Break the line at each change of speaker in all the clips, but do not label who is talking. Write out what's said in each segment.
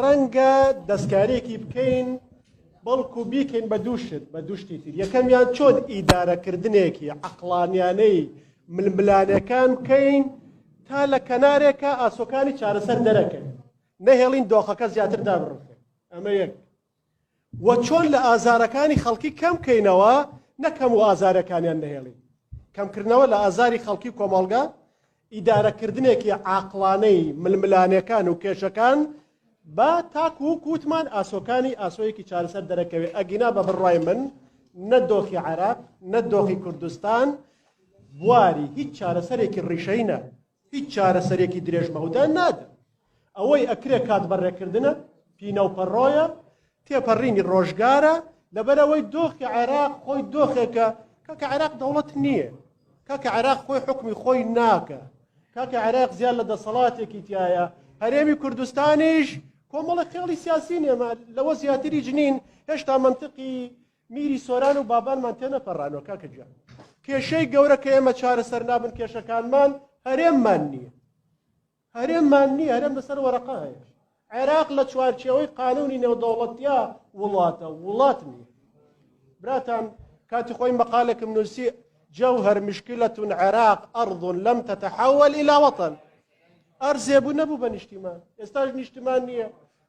ڕەنگە دەستکارێکی بکەین بەڵکو بیکەین بە دووشتی تر. یەکەمیان چۆن ئیدارەکردنێکی عەقڵانیانەی ململانەکان بکەین تا لە کەنارێکە ئاسۆکانی چارەسەر دەرەکەین، نەهێڵین دۆخەکە زیاتر دابڕووکەین. ئەمە یەک. وە چۆن لە ئازارەکانی خەڵکی کەم بکەینەوە، نەکەم و ئازارەکانیان نەهێڵین. کەمکردنەوە لە ئازاری خەڵکی کۆمەڵگا، ئیدارەکردنێکی عاقڵانەی ململانەکان و کێشەکان بە تاکو و کووتمان ئاسۆکانی ئاسۆیەکی چارەسەر دەرەکەوێت. ئەگینا بە بڕوای من نە دۆخی عێراق نە دۆخی کوردستان بواری هیچ چارەسەرێکی ڕیشەینە، هیچ چارەسەرێکی درێژمەودا نادە. ئەوەی ئەکرێ کات بەڕێکردنە پینەوپەڕۆیە، تێپەڕینی ڕۆژگارە، لەبەرەوەی دۆخی عێراق خۆی دۆخێکە کاکە عێراق دەوڵەت نییە، کاکە عێراق خۆی حکمی خۆی ناکە، کاکە عێراق زیاد لە دەسەڵاتێکی تایە. هەرێمی کوردستانیش کۆمەڵە خێڵی سیاسی نێمە، لەوە زیاتری جنین هێشتا منطقی میری سۆران و بابانمان تێ نەپەڕانەوە. کاکە جان کێشەی گەورە کە ئێمە چارەسەر نابن کێشەکانمان هەرێممان نییە، هەرێممان نییە، هەرێم لەسەر وەرەقە هەیە. عێراق لە چوارچێوەی قانونی نێودەوڵەتیە وڵاتە، وڵات نییە. براتان کاتی خۆی مەقالێکم نووسی جەوهەر مشکلەتون عێراق ئەرض لەم تەتەحەوەل ئیلا وەطن. ئەرزێبوو نەبوو بە نیشتیمان، ئێستاش نیشتیمان نییە.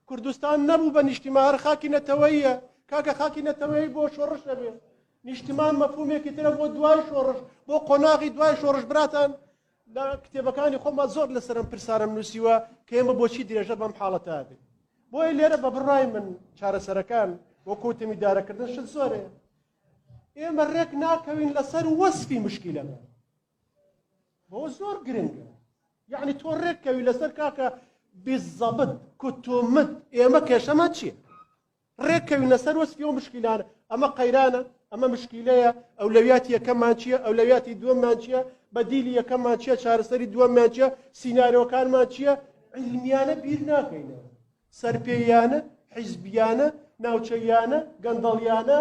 کوردستان نەبوو بە نیشتیمان، هەر خاکی نەتەوەییە. کاکە خاکی نەتەوەیی بۆ شۆڕش دەبێت. نیشتیمان مەفهومێکی ترە بۆ دوای شۆڕش، بۆ قۆناغی دوای شۆڕش. براتان لە کتێبەکانی خۆمە زۆر لەسەرم پرسارم نووسیوە کە ئێمە بۆچی درێژە بەم حاڵەتە بێت. بۆیە لێرە بە بڕای من چارەسەرەکان وەکوتم ئیدارەکردن شت زۆرەیە. ئێمە ڕێک ناکەوین لەسەر وەسفی مشکیلەمە، بۆ زۆر گرنگە. یعنی تۆ ڕێککەوی لەسەر کاکە بیزەبت کوتومت ئێمە کێشەمان چییە؟ ڕێککەوی لەسەر وەسفی ئەو مشکیلانە. ئەمە قەیرانە، ئەمە مشکیلەیە، ئەولەویاتی یەکەممان چییە، ئەولەویاتی دووەممان چییە، بەدیلی یەکەممان چییە، چارەسەری دووەممان چییە، سیناریۆکانمان چییە. علمیانە بیر ناکەینەوە، سەرپێیانە، حیزبیانە، ناوچەیانە، گەندەڵیانە،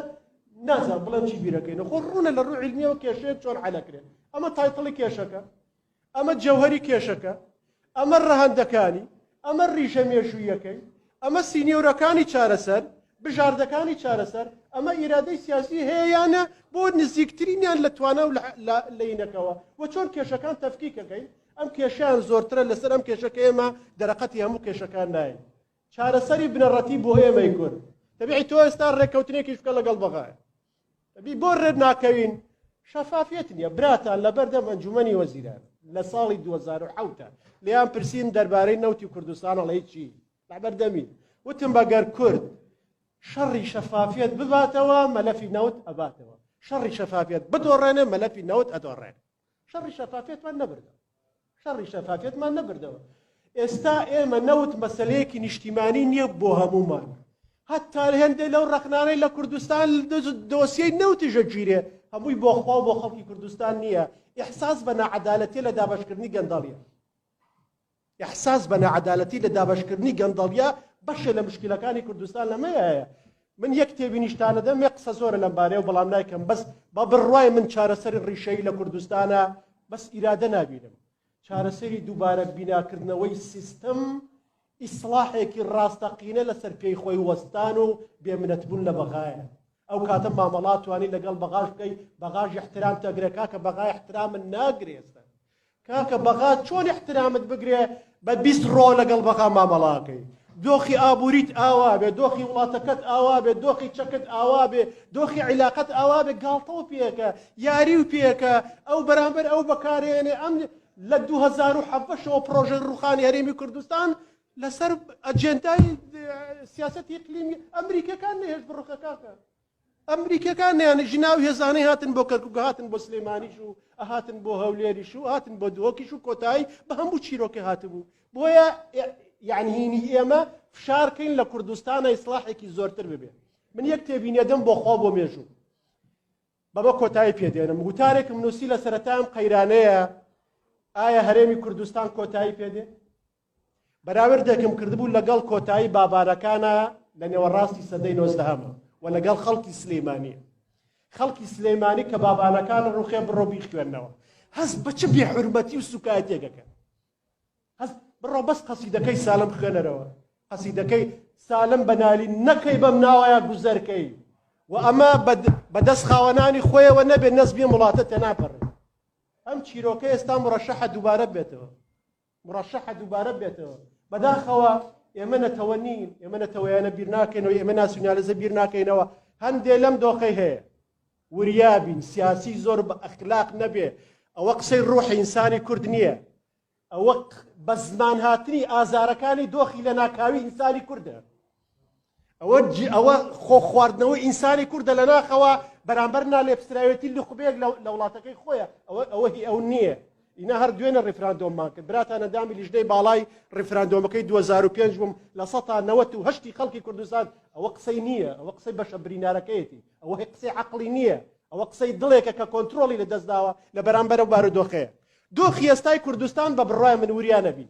نازان بڵێن چی بیرەکەینە. خۆ ڕوونە لە ڕوو علمیەوە کێشەیە چۆن حەلەکرێت. ئەمە تایتڵی کێشەکە، ئەمە جەوهەری کێشەکە، ئەمە ڕەهەندەکانی، ئەمە ڕیشە مێژوویەکەی، ئەمە سینیۆرەکانی چارەسەر، بژاردەکانی چارەسەر. ئەمە ئیرادەی سیاسی هەیەیانە بۆ نزیکترینیان لە توانە و لەینەکەوە. وە چۆن کێشەکان تەفکیکەکەین. ئەم کێشیان زۆرترە لەسەر ئەم کێشەکە ئێمە دەرەقەتی هەموو کێشەکان نایە. چارەسەری بنەڕەتی بۆ ئێمەی کورد. تەبیعی تۆ ئێستا ڕێککەوتنێکیش بکە لەگەڵ بەغایە. تەبی بۆ ڕێک ناکەوین شەفافیەت نییە. براتان لەبەردەم ئەنجومەنی وەزیران لە ساڵی 2007 لێیان پرسیم دەربارەی نەوتی کوردستان ئەڵێ چی لەبەردەمی وتم بەگەر کورد شەڕی شەفافیەت بباتەوە مەلەفی نەوت ئەباتەوە، شەڕی شەفافیەت بدۆڕێنێ مەلەفی نەوت ئەدۆڕێن. شەڕی شەفافیەتمان نەبردەوە، شەڕی شەفافیەتمان نەبردەوە. ئێستا ئێمە نەوت مەسەلەیەکی نیشتیمانی نییە بۆ هەمومان. هەتا هێندێک لەو ڕەخنانەی لە کوردستان دۆسیەی نەوتیژە گیرێ هەمووی بۆ خوا و بۆ خەڵکی کوردستان نییە. ئیحساس بە نەعەدالەتی لە دابەشکردنی گەندەڵیە، ئیحساس بە نەعەدالەتی لە دابەشکردنی گەندەڵیە بەشە لە مشکلەکانی کوردستان لەمەیە. من یەک کتێبی نیشتانە دەم، یەک قسە زۆرە لەم بارەیە و بەڵام نایکەم، بەس بە بڕوای من چارەسەری ڕیشەی لە کوردستانە بەس ئیرادە نابینم. چارەسەری دووبارە بیناکردنەوەی سیستەم، ئیسلاحێکی ڕاستەقینە لەسەر پێی خۆی وەستان و بێمنەتبوون لە بەغایە. ئەو کاتە مامەڵات توانی لەگەڵ بەغاش بکەی، بەغاش احترام تەگرێ. کاکە بەغای احترامت ناگرێستە. کاکە بەغا چۆن احترامت بگرێ بە 20 ڕۆ لەگەڵ بەغا مامەڵاکەی. دۆخی ئابووریت ئاوا بێ، دۆخی وڵاتەکەت ئاوا بێ، دۆخی چەکت ئاوا بێ، دۆخی عیلاقەت ئاوا بێ، گاڵتەوە پێکە، یاری و پێکە. ئەو بەرامبەر ئەو بەکارێنێ. ئەم لە 2007ەوە پرۆژە ڕوخانی هەرێمی کوردستان لەسەر ئەجێندای سیاسەتی ئیقلیمی ئەمریکەکان نەهێشت بڕوخەکەکە. ئەمریکەکان نیانە ژناوی هێزانەی هاتن بۆ کەرکووک، هاتن بۆ سلێمانیش و هاتن بۆ هەولێریش و هاتن بۆ دووەکیش و کۆتایی بە هەموو چیرۆکە هاتبوو. بۆیە یعنی هینی ئێمە فشارکەین لە کوردستانە ئیسلاحێکی زۆرتر ببێت. من یەک تێبینێدەم بۆ خوا بۆ مێژوو بەبە کۆتایی پێدێنم. وتارێکم نووسی لە سەرەتام قەیرانەیە ئایا هەرێمی کوردستان کۆتایی پێدێ؟ بەراوردێکم کردبوو لەگەڵ کۆتایی بابارەکانە لە نێوەڕاستی سەدەی 19 و لەگەڵ خەڵکی سلێمانیە. خەڵکی سلێمانی کە بابانەکان ڕوخێ بڕۆ بیخوێننەوە. هەست بە چ بێحورمەتی و سوکایەتێکەکە. هەست بڕۆ بەس قەسیدەکەی سالم بخوێنەرەوە. حەسی دەکەی سالم بەنالی نەکەی بەم ناوایە گوزەرکەی و ئەمە بەدەست خاوەنانی خۆیەوە نەبێت نەزبی وڵاتە تێناپەڕێ ئەم چیرۆکە ئێستا مڕەشەحە دووبارە بێتەوە مڕەشەحە دووبارە بێتەوە بەداخەوە ئێمە نەتەوە نین ئێمە نەتەوەیانە بیر ناکەینەوە ئێمە ناسیونالیزە بیر ناکەینەوە هەندێ لەم دۆخەی هەیە وریابین سیاسی زۆر بە ئەخلاق نەبێ ئەوە قسەی ڕوحی ئینسانی کورد نییە ئەوە بە زمان هاتنی ئازارەکانی دۆخی لە ناکاوی ئینسانی کوردە ئەوە خۆ خواردنەوەی ئینسانی کوردە لە ناخەوە بەرامبەر نالێپسراوێتی لخوبەیەک لە وڵاتەکەی خۆیە ئەوە هی ئەو نییە ئینا هەر دوێنە ڕیفراندۆممان کرد براتانە دامی لیژنەی باڵای ڕیفراندۆمەکەی 2005 بووم لە 1970 خەڵکی کوردستان ئەوە قسەی نییە ئەوە قسەی بەشە برینارەکەیەتی ئەوە قسەی عەقڵی نییە ئەوە قسەی دڵێکە کە کۆنتترۆلی لە دەستداوە لە بەرامبەرە بارودۆخەیە دۆخی ئێستای کوردستان بە بڕای من وریان نەبی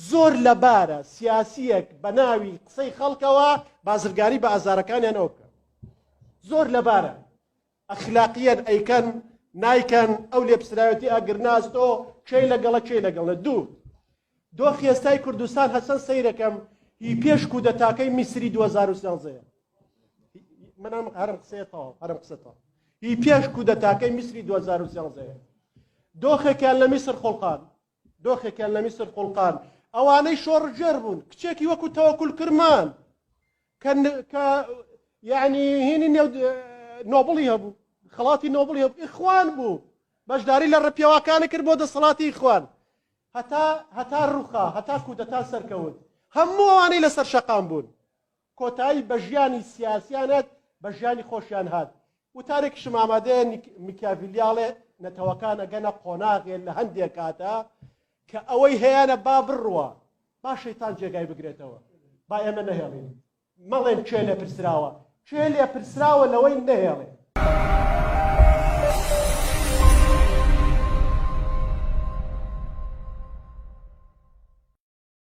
زۆر لەبارە سیاسیەک بە ناوی قسەی خەڵکەوە بازرگانی بە ئازارەکانیان ئەو بکە زۆر لەبارە ئەخلاقیەن ئەیکەن نایکەن ئەو لێپسراوەتی ئاگرناستۆ چێ لەگەڵە چێ لەگەڵە دوو دۆخی ئێستای کوردستان هەسەن سەیرەکەم هی پێش کودەتاکەی میسری 2013 من هەرم قسەیەتەوە هەرم قسەتەوە هی پێش کودەتاکەی میسری 2013 دۆخێکیان لە میسر خۆڵقان دۆخێکیان لە میسر خۆڵقان ئەوانەی شۆڕژێر بوون کچێکی وەکو تەوەکول کرمان کە یعنی هینی نۆبڵی هەبوو خەڵاتی نۆبڵی هەبوو ئیخوان بوو بەشداری لە ڕەپیاوەکانی کرد بۆ دەسەڵاتی ئیخوان هەتا ڕووخا هەتا کودەتا سەرکەوت هەموو ئەوانەی لەسەر شەقام بوون کۆتایی بە ژیانی سیاسیانەت بە ژیانی خۆشیان هات وتارێکیشم ئامادەیە میکاڤیلیاڵێ نەتەوەکان ئەگەنە قۆناغێن لە هەندێک کاتە کە ئەوەی هەیەە با بڕوە با شەیتان جێگای بگرێتەوە با ئێمە نەهێڵین مەڵێن چێ لێ پرسراوە چێ لێ پرسراوە لەوەی نەهێڵێ